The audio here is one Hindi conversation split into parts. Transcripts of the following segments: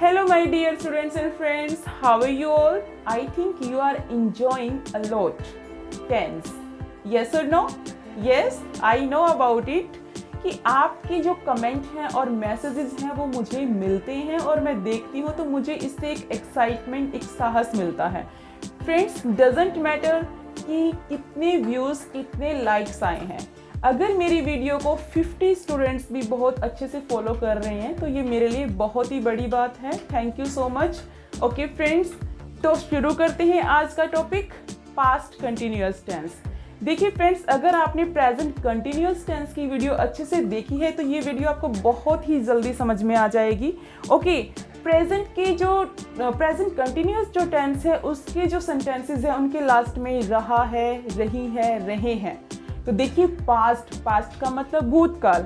Hello my dear students and friends, how are you all? I think you are enjoying a lot tense. Yes or no? Yes, I know about it. कि आपके जो कमेंट हैं और मैसेजेस हैं वो मुझे मिलते हैं और मैं देखती हूँ तो मुझे इससे एक एक्साइटमेंट, एक साहस मिलता है. फ्रेंड्स, डजेंट मैटर कि कितने व्यूज़, कितने लाइक्स आए हैं. अगर मेरी वीडियो को 50 स्टूडेंट्स भी बहुत अच्छे से फॉलो कर रहे हैं तो ये मेरे लिए बहुत ही बड़ी बात है. Thank you so much. Okay friends, तो शुरू करते हैं आज का टॉपिक, पास्ट कंटिन्यूअस टेंस. देखिए फ्रेंड्स, अगर आपने प्रेजेंट कंटिन्यूअस टेंस की वीडियो अच्छे से देखी है तो ये वीडियो आपको बहुत ही जल्दी समझ में आ जाएगी. ओके, प्रेजेंट कंटिन्यूअस जो टेंस है उसके जो सेंटेंसेस हैं उनके लास्ट में रहा है, रही है, रहे हैं. तो देखिए, पास्ट का मतलब भूतकाल.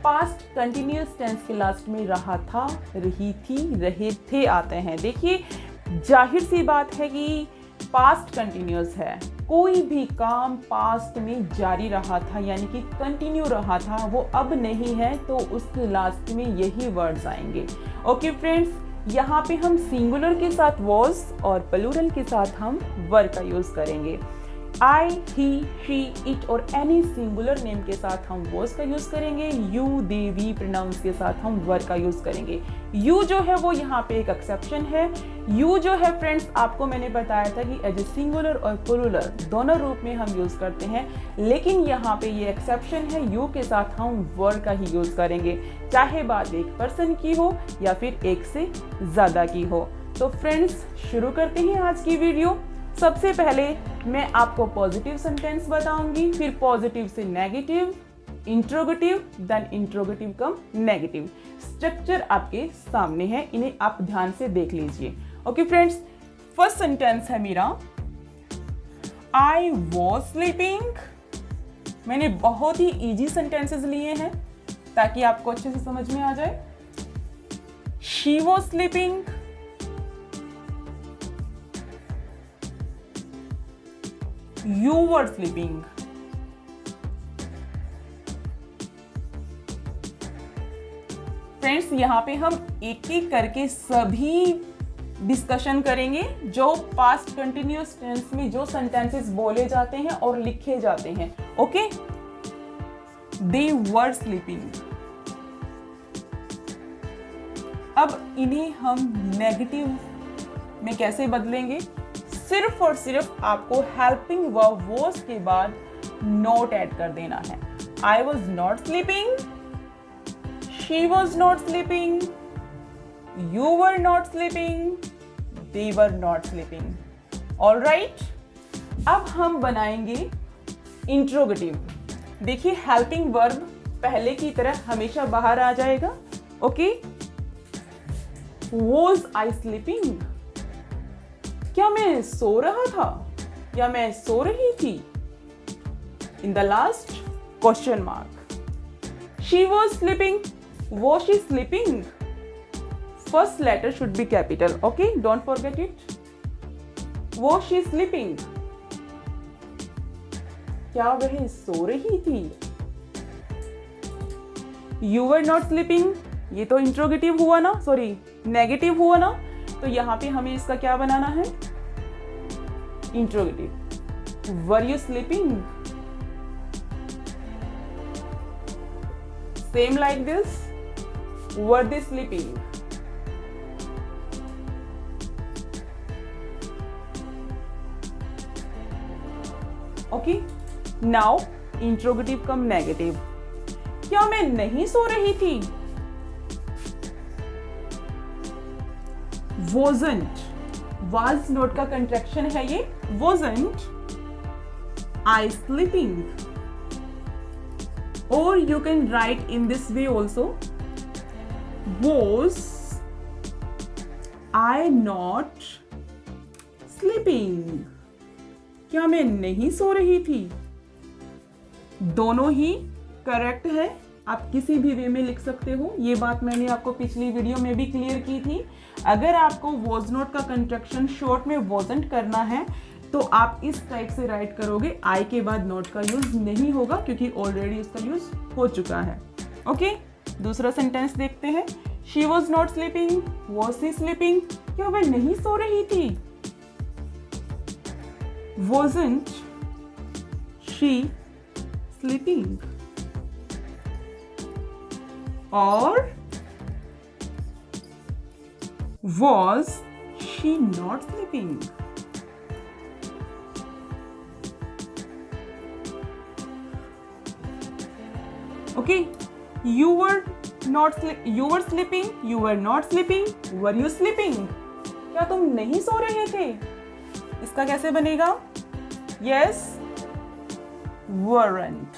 पास्ट कंटिन्यूअस टेंस के लास्ट में रहा था, रही थी, रहे थे आते हैं. देखिए, जाहिर सी बात है कि पास्ट कंटिन्यूअस है. कोई भी काम पास्ट में जारी रहा था यानी कि कंटिन्यू रहा था, वो अब नहीं है तो उसके लास्ट में यही वर्ड्स आएंगे. ओके फ्रेंड्स, यहाँ पे हम सिंगुलर के साथ वॉज और प्लूरल के साथ हम वर का यूज करेंगे. आई, ही, शी, इट और एनी सिंगुलर नेम के साथ हम वॉज का यूज करेंगे. यू, दे, वी प्रोनाउंस के साथ हम वर का यूज करेंगे. यू जो है वो यहाँ पे एक एक्सेप्शन है. यू जो है फ्रेंड्स, आपको मैंने बताया था कि एज ए सिंगुलर और प्लूरल दोनों रूप में हम यूज करते हैं, लेकिन यहाँ पे ये एक्सेप्शन है. यू के साथ हम वर का ही यूज करेंगे, चाहे बात एक पर्सन की हो या फिर एक से ज्यादा की हो. तो फ्रेंड्स, शुरू करते हैं आज की वीडियो. सबसे पहले मैं आपको पॉजिटिव सेंटेंस बताऊंगी, फिर पॉजिटिव से नेगेटिव, इंट्रोगेटिव, देन इंट्रोगेटिव कम नेगेटिव. स्ट्रक्चर आपके सामने है, इन्हें आप ध्यान से देख लीजिए. ओके फ्रेंड्स, फर्स्ट सेंटेंस है मेरा, आई वॉज स्लीपिंग. मैंने बहुत ही इजी सेंटेंसेस लिए हैं ताकि आपको अच्छे से समझ में आ जाए. She was sleeping, you were sleeping. Friends, यहाँ पे हम एक एक करके सभी डिस्कशन करेंगे जो पास्ट कंटिन्यूअस टेंस में जो सेंटेंसेस बोले जाते हैं और लिखे जाते हैं. Okay, they were sleeping. अब इन्हें हम नेगेटिव में कैसे बदलेंगे? सिर्फ और सिर्फ आपको हेल्पिंग वर्ब वॉज के बाद नॉट ऐड कर देना है. I was not sleeping, she was not sleeping, you were not sleeping, they were not sleeping. All right, अब हम बनाएंगे इंट्रोगेटिव. देखिए, हेल्पिंग वर्ब पहले की तरह हमेशा बाहर आ जाएगा. ओके, वॉज आई स्लीपिंग, क्या मैं सो रहा था या मैं सो रही थी? In the last question mark. She was sleeping, was she sleeping? First letter should be capital. Okay, don't forget it. Was she sleeping, क्या वह सो रही थी? यू वर नॉट स्लीपिंग, ये तो इंट्रोगेटिव हुआ ना, सॉरी नेगेटिव हुआ ना, तो यहाँ पे हमें इसका क्या बनाना है? Interrogative. Were you sleeping? Same like this, were they sleeping? Okay, now interrogative come negative. क्या मैं नहीं सो रही थी? wasn't. was नोट का कंट्रैक्शन है ये. wasn't I sleeping? Or you can write in this way also. Was I not sleeping? क्या मैं नहीं सो रही थी? दोनों ही करेक्ट है. आप किसी भी वे में लिख सकते हो. ये बात मैंने आपको पिछली वीडियो में भी क्लियर की थी. अगर आपको वॉज नोट का कंट्रैक्शन शॉर्ट में वॉजंट करना है तो आप इस टाइप से राइट करोगे. आई के बाद नोट का यूज नहीं होगा क्योंकि ऑलरेडी उसका यूज हो चुका है. ओके, दूसरा सेंटेंस देखते हैं. She was not sleeping, was she sleeping, क्या वह नहीं सो रही थी? wasn't she sleeping? Or was she not sleeping? Okay, you were sleeping, you were not sleeping, were you sleeping? क्या तुम नहीं सो रहे थे? इसका कैसे बनेगा? Yes, weren't.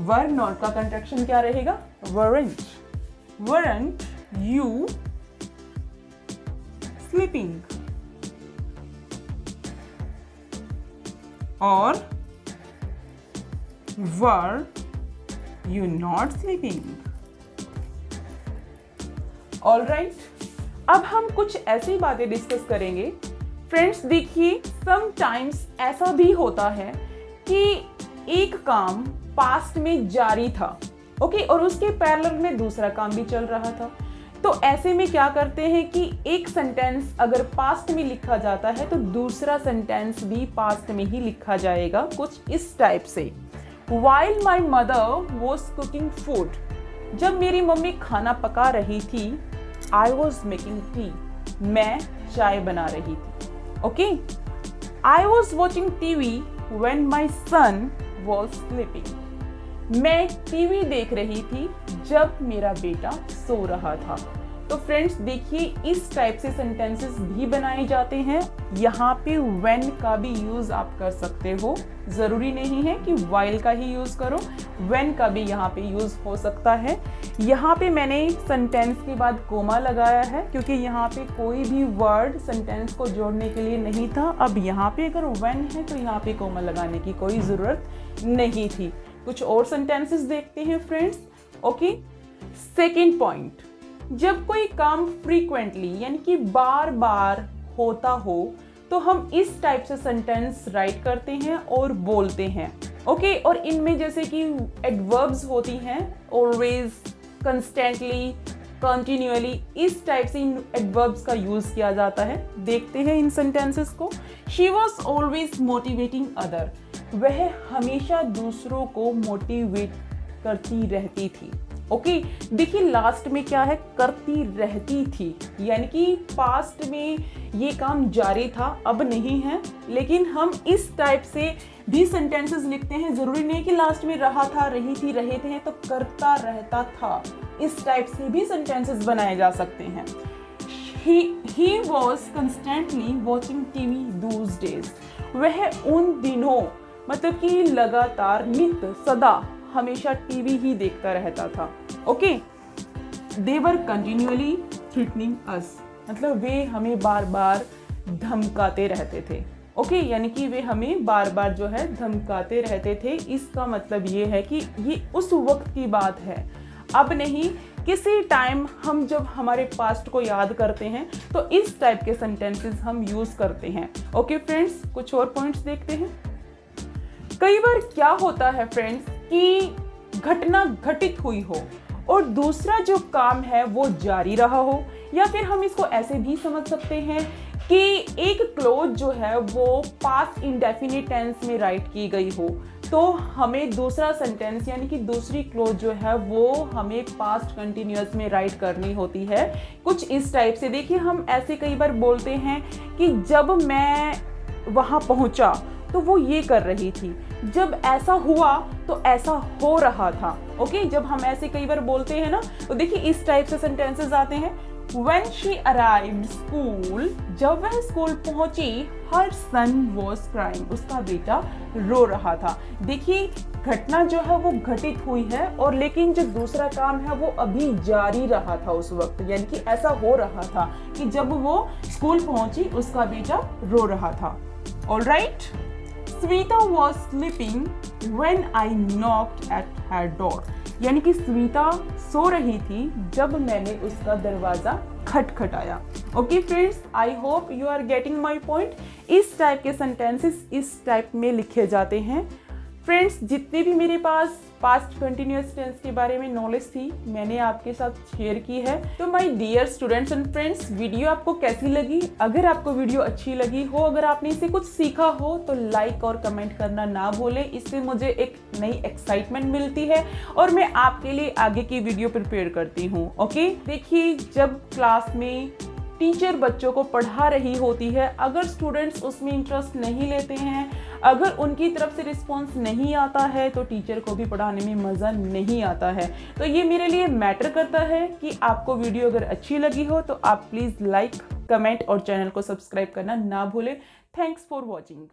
Were not का कंट्रैक्शन क्या रहेगा? Weren't. Weren't you sleeping? Or were you not sleeping? All right. अब हम कुछ ऐसी बातें डिस्कस करेंगे। फ्रेंड्स देखिए, समटाइम्स ऐसा भी होता है कि एक काम पास्ट में जारी था, ओके, और उसके पैरेलल में दूसरा काम भी चल रहा था। तो ऐसे में क्या करते हैं कि एक सेंटेंस अगर पास्ट में लिखा जाता है तो दूसरा सेंटेंस भी पास्ट में ही लिखा जाएगा, कुछ इस टाइप से। While my mother was cooking food, जब मेरी मम्मी खाना पका रही थी, I was making tea, मैं चाय बना रही थी, okay. I was watching TV when my son was sleeping, मैं टीवी देख रही थी जब मेरा बेटा सो रहा था। तो फ्रेंड्स देखिए, इस टाइप से सेंटेंसेस भी बनाए जाते हैं। यहाँ पे when का भी यूज आप कर सकते हो, जरूरी नहीं है कि while का ही यूज करो, when का भी यहाँ पे यूज हो सकता है। यहाँ पे मैंने सेंटेंस के बाद कोमा लगाया है क्योंकि यहाँ पे कोई भी वर्ड सेंटेंस को जोड़ने के लिए नहीं था। अब यहाँ पे अगर when है तो यहाँ पे कोमा लगाने की कोई जरूरत नहीं थी। कुछ और सेंटेंसेस देखते हैं फ्रेंड्स, ओके। सेकेंड पॉइंट, जब कोई काम फ्रीक्वेंटली यानी कि बार बार होता हो तो हम इस टाइप से सेंटेंस राइट करते हैं और बोलते हैं, ओके। और इनमें जैसे कि एडवर्ब्स होती हैं, ऑलवेज, कंस्टेंटली, कंटिन्यूअली, इस टाइप से इन एडवर्ब्स का यूज किया जाता है। देखते हैं इन सेंटेंसेस को। She was always motivating other, वह हमेशा दूसरों को मोटिवेट करती रहती थी, ओके। देखिए लास्ट में क्या है, करती रहती थी, यानी कि पास्ट में ये काम जारी था, अब नहीं है। लेकिन हम इस टाइप से भी सेंटेंसेस लिखते हैं, जरूरी नहीं कि लास्ट में रहा था, रही थी, रहे थे, तो करता रहता था, इस टाइप से भी सेंटेंसेस बनाए जा सकते हैं। He was constantly watching TV those days, वह उन दिनों मतलब कि लगातार, नित्य, सदा, हमेशा टीवी ही देखता रहता था, okay. They were continually threatening us, मतलब वे हमें बार बार धमकाते रहते थे, ओके। यानी कि वे हमें बार बार जो है धमकाते रहते थे। इसका मतलब ये है कि ये उस वक्त की बात है, अब नहीं। किसी टाइम हम जब हमारे पास्ट को याद करते हैं तो इस टाइप के सेंटेंसेस हम यूज करते हैं, ओके फ्रेंड्स। कुछ और पॉइंट्स देखते हैं। कई बार क्या होता है फ्रेंड्स कि घटना घटित हुई हो और दूसरा जो काम है वो जारी रहा हो, या फिर हम इसको ऐसे भी समझ सकते हैं कि एक क्लोज जो है वो पास्ट इंडेफिनिट टेंस में राइट की गई हो, तो हमें दूसरा सेंटेंस यानी कि दूसरी क्लोज जो है वो हमें पास्ट कंटिन्यूअस में राइट करनी होती है। कुछ इस टाइप से देखिए, हम ऐसे कई बार बोलते हैं कि जब मैं वहाँ पहुँचा तो वो ये कर रही थी, जब ऐसा हुआ तो ऐसा हो रहा था, ओके। जब हम ऐसे कई बार बोलते हैं ना, तो देखिए इस टाइप से सेंटेंसेस आते हैं। When she arrived school, जब वह स्कूल पहुंची, her son was crying, उसका बेटा रो रहा था। देखिए घटना जो है वो घटित हुई है, और लेकिन जो दूसरा काम है वो अभी जारी रहा था उस वक्त, यानी कि ऐसा हो रहा था कि जब वो स्कूल पहुंची उसका बेटा रो रहा था। All right? Sweta was sleeping when I knocked at her door, यानी कि स्वीता सो रही थी जब मैंने उसका दरवाजा खटखटाया। Okay friends, I hope you are getting my point. इस टाइप के सेंटेंसेस इस टाइप में लिखे जाते हैं। फ्रेंड्स जितने भी मेरे पास पास्ट कंटिन्यूअस टेंस के बारे में नॉलेज थी, मैंने आपके साथ शेयर की है। तो my dear students and friends, video आपको कैसी लगी? अगर आपको वीडियो अच्छी लगी हो, अगर आपने इसे कुछ सीखा हो, तो लाइक और कमेंट करना ना भूलें। इससे मुझे एक नई एक्साइटमेंट मिलती है और मैं आपके लिए आगे की वीडियो प्रिपेयर करती हूँ। ओके, देखिए, जब क्लास में टीचर बच्चों को पढ़ा रही होती है, अगर स्टूडेंट्स उसमें इंटरेस्ट नहीं लेते हैं, अगर उनकी तरफ से रिस्पॉन्स नहीं आता है, तो टीचर को भी पढ़ाने में मज़ा नहीं आता है। तो ये मेरे लिए मैटर करता है कि आपको वीडियो अगर अच्छी लगी हो तो आप प्लीज़ लाइक, कमेंट और चैनल को सब्सक्राइब करना ना भूलें। Thanks for watching.